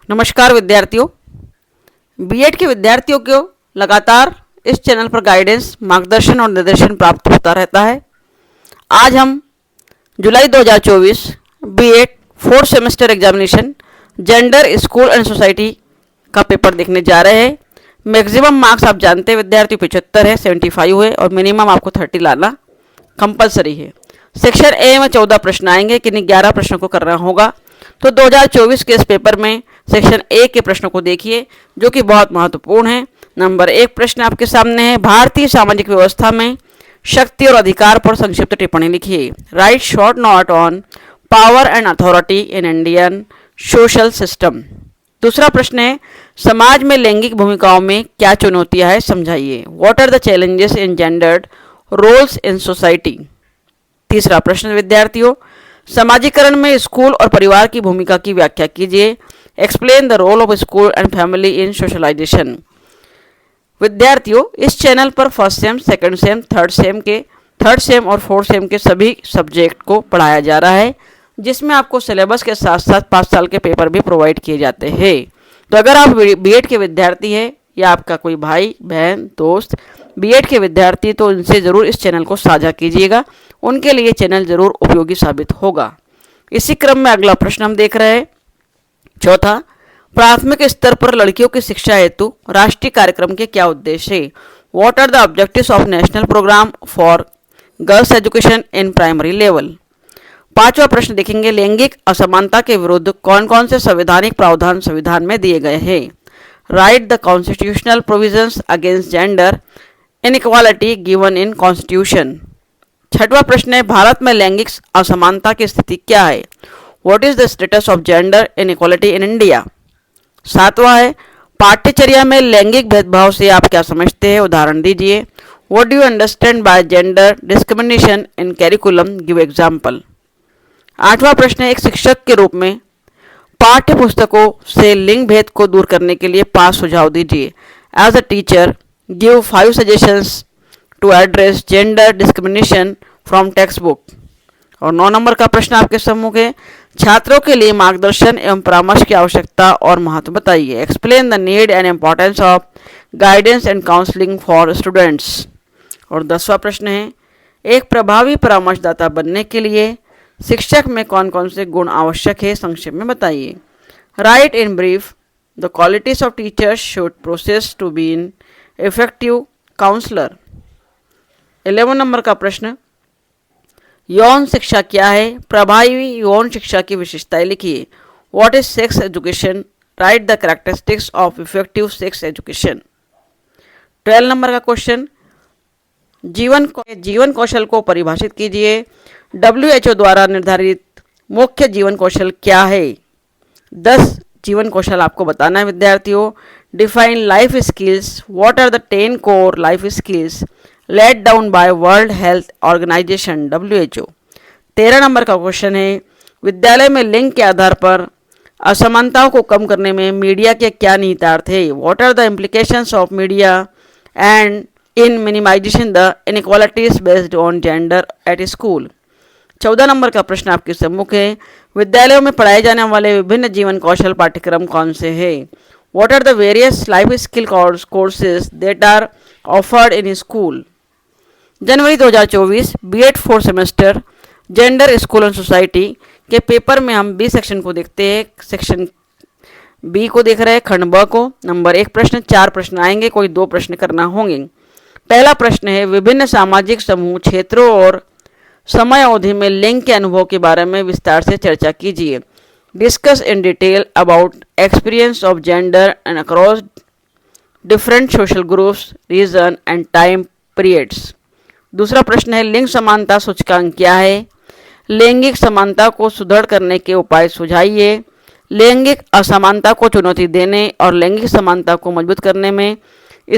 नमस्कार विद्यार्थियों। बीएड के विद्यार्थियों को लगातार इस चैनल पर गाइडेंस, मार्गदर्शन और निर्देशन प्राप्त होता रहता है। आज हम जुलाई 2024 B Ed fourth semester examination gender, school and society का पेपर देखने जा रहे हैं। मैक्सिमम मार्क्स आप जानते हैं विद्यार्थियों 75 है, 75 है और मिनिमम आपको 30 लाना कंपलसरी है। सेक्शन ए में 14 प्रश्न आएंगे, किन्हीं 11 प्रश्नों को करना होगा। तो 2024 के इस पेपर में सेक्शन ए के प्रश्नों को देखिए जो कि बहुत महत्वपूर्ण है। नंबर 1 प्रश्न आपके सामने है, भारतीय सामाजिक व्यवस्था में शक्ति और अधिकार पर संक्षिप्त टिप्पणी लिखिए। Right short note on power and authority in Indian social system. दूसरा प्रश्न है, समाज में लैंगिक भूमिकाओं में क्या चुनौतियां हैं, समझाइए। What are the challenges in gendered roles in society. तीसरा प्रश्न विद्यार्थियों, समाजीकरण में स्कूल और परिवार की भूमिका की व्याख्या कीजिए। Explain the role of school and family in socialisation. विद्यार्थियों, इस चैनल पर first sem, second sem, third sem और फोर्थ सेम के सभी सब्जेक्ट को पढ़ाया जा रहा है, जिसमें आपको सिलेबस के साथ साथ 5 साल के पेपर भी प्रोवाइड किए जाते हैं। तो अगर आप बीएड के विद्यार्थी हैं या आपका कोई भाई बहन दोस्त बीएड के विद्यार्थी, तो इनसे ज़रूर इस चैनल को साझा कीजिएगा, उनके लिए चैनल ज़रूर उपयोगी साबित होगा। इसी क्रम में अगला प्रश्न हम देख रहे हैं। चौथा, प्राथमिक स्तर पर लड़कियों की शिक्षा हेतु राष्ट्रीय कार्यक्रम के क्या उद्देश्य है। What are the objectives of national programme for girls education in primary level. पांचवा प्रश्न देखेंगे, लैंगिक असमानता के विरुद्ध कौन कौन से संवैधानिक प्रावधान संविधान में दिए गए हैं। Right the constitutional provisions against gender inequality given in constitution. छठवां प्रश्न है, भारत में लैंगिक असमानता की स्थिति क्या है। What is the status of gender inequality in India. सातवां है, पाठ्यचर्या में लैंगिक भेदभाव से आप क्या समझते हैं, उदाहरण दीजिए। What do you understand by gender discrimination in curriculum, give example. आठवां प्रश्न है, एक शिक्षक के रूप में पाठ्य पुस्तकों से लिंग भेद को दूर करने के लिए 5 सुझाव दीजिए। As a teacher give 5 suggestions to address gender discrimination from text book. और 9 नंबर का प्रश्न आपके सम्मुख है, छात्रों के लिए मार्गदर्शन एवं परामर्श की आवश्यकता और महत्व बताइए। Explain the need and importance of guidance and counselling for students. और 10वां प्रश्न है, एक प्रभावी परामर्शदाता बनने के लिए शिक्षक में कौन कौन से गुण आवश्यक है, संक्षेप में बताइए। Write in brief the qualities of teachers should process to be in effective counsellor. 11 number का प्रश्न, यौन शिक्षा क्या है, प्रभावी यौन शिक्षा की विशेषताएं लिखिए। What is sex education, right the characteristics of effective sex education. 12 number का क्वेश्चन, जीवन कौशल को परिभाषित कीजिए। WHO द्वारा निर्धारित मुख्य जीवन कौशल क्या है। 10 जीवन कौशल आपको बताना है विद्यार्थियों। Define life skills. What are the 10 core life skills laid down by world health organisation WHO। 13 number का क्वेश्चन है, विद्यालय में लिंग के आधार पर असमानताओं को कम करने में मीडिया के क्या निहितार्थ है। What are the implications of media and in minimisation the inequalities based on gender at school. 14 number का प्रश्न आपके सम्मुख है, विद्यालयों में पढ़ाए जाने वाले विभिन्न जीवन कौशल पाठ्यक्रम कौन से हैं। What are the various life skill courses that are offered in school. जनवरी 2024 B Ed 4th semester gender, school and society के पेपर में हम बी सेक्शन को देखते हैं। सेक्शन बी को देख रहे हैं, खंड ब को। नंबर 1 प्रश्न, 4 प्रश्न आएंगे, कोई 2 प्रश्न करना होंगे। पहला प्रश्न है, विभिन्न सामाजिक समूह, क्षेत्रों और समय अवधि में लिंग के अनुभव के बारे में विस्तार से चर्चा कीजिए। Discuss in detail about experience of gender and across different social groups, region and time periods. दूसरा प्रश्न है, लिंग समानता सूचकांक क्या है। लैंगिक समानता को सुदृढ़ करने के उपाय सुझाइए। लैंगिक असमानता को चुनौती देने और लैंगिक समानता को मजबूत करने में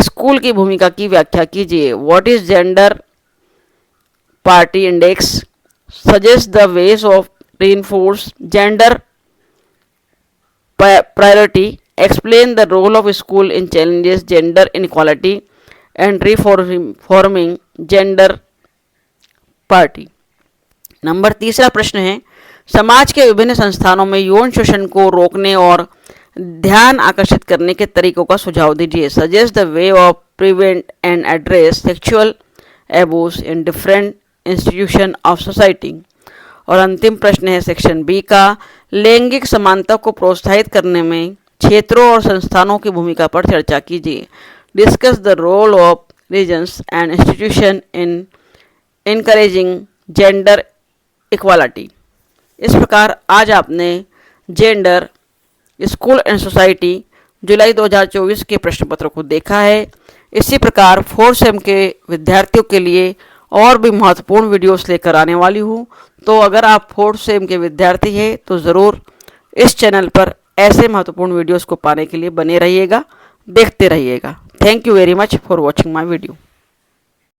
स्कूल की भूमिका की व्याख्या कीजिए। What is gender party index, suggest the ways of reinforce gender priority, explain the role of school in challenges gender inequality and reforming gender party। Number 3 प्रश्न है, समाज के विभिन्न संस्थानों में यौन शोषण को रोकने और ध्यान आकर्षित करने के तरीकों का सुझाव दीजिए। Suggest the way of prevent and address sexual abuse in different institution of society. और अंतिम प्रश्न है सेक्शन बी का, लैंगिक समानता को प्रोत्साहित करने में क्षेत्रों और संस्थानों की भूमिका पर चर्चा कीजिए। Discuss the role of regions and institution in encouraging gender equality. इस प्रकार आज आपने जेंडर, स्कूल एंड सोसाइटी जुलाई 2024 के प्रश्न पत्र को देखा है। इसी प्रकार 4th सेम के विद्यार्थियों के लिए और भी महत्वपूर्ण वीडियोस लेकर आने वाली हूँ। तो अगर आप 4th सेम के विद्यार्थी हैं तो ज़रूर इस चैनल पर ऐसे महत्वपूर्ण वीडियोस को पाने के लिए बने रहिएगा, देखते रहिएगा। Thank you very much for watching my video.